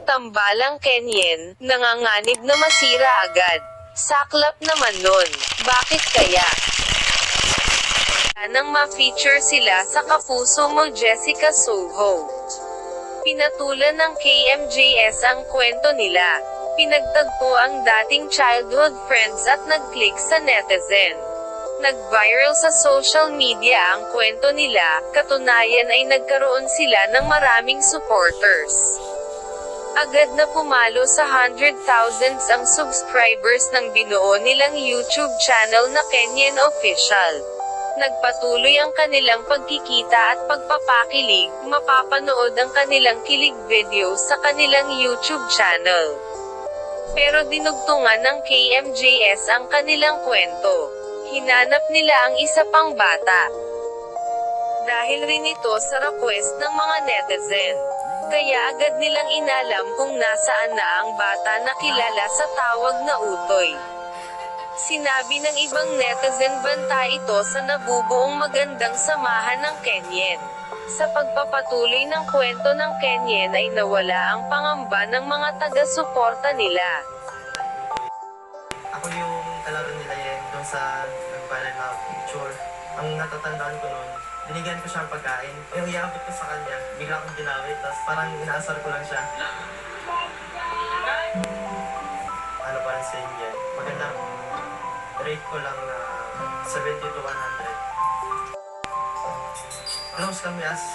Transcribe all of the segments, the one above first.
tambalang Kenyen, nanganganib na masira agad. Saklap naman nun. Bakit kaya? Nang ma-feature sila sa Kapuso Mo Jessica Soho. Pinatulan ng KMJS ang kwento nila. Pinagtagpo ang dating childhood friends at nag-click sa netizen. Nag-viral sa social media ang kwento nila, katunayan ay nagkaroon sila ng maraming supporters. Agad na pumalo sa 100,000s ang subscribers ng binuo nilang YouTube channel na Kenyen Official. Nagpatuloy ang kanilang pagkikita at pagpapakilig, mapapanood ang kanilang kilig videos sa kanilang YouTube channel. Pero dinugtungan ng KMJS ang kanilang kwento. Hinanap nila ang isa pang bata. Dahil rin ito sa request ng mga netizen. Kaya agad nilang inalam kung nasaan na ang bata na kilala sa tawag na Utoy. Sinabi ng ibang netizen banta ito sa nabubuong magandang samahan ng Kenyen. Sa pagpapatuloy ng kwento ng Kenyen ay nawala ang pangamba ng mga taga-suporta nila. Ako yung kalaro nila yan doon sa nag-viral na picture. Ang natatandaan ko noon, binigyan ko siya ng pagkain. Yung iabot ko sa kanya, bigla akong ginawit, tapos parang inaasar ko lang siya. Ano pa rin sa inyo? Maganda. Rate ko lang na 70 to 100. Close kami as.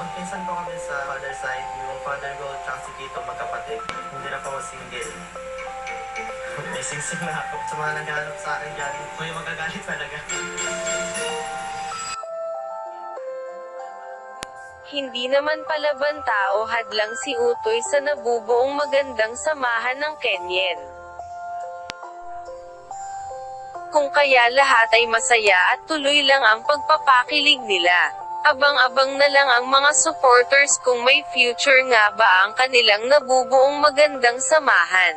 Magpinsan ko kami sa father side. Yung father ko tsaka si Tito magkapatid. Hindi na po ako single. May sing-sing na ako. Sa mga naghahanap sa akin dyan, may magagalit talaga. Hindi naman pala banta o hadlang si Utoy sa nabubuong magandang samahan ng Kenyen. Kung kaya lahat ay masaya at tuloy lang ang pagpapakilig nila. Abang-abang na lang ang mga supporters kung may future nga ba ang kanilang nabubuong magandang samahan.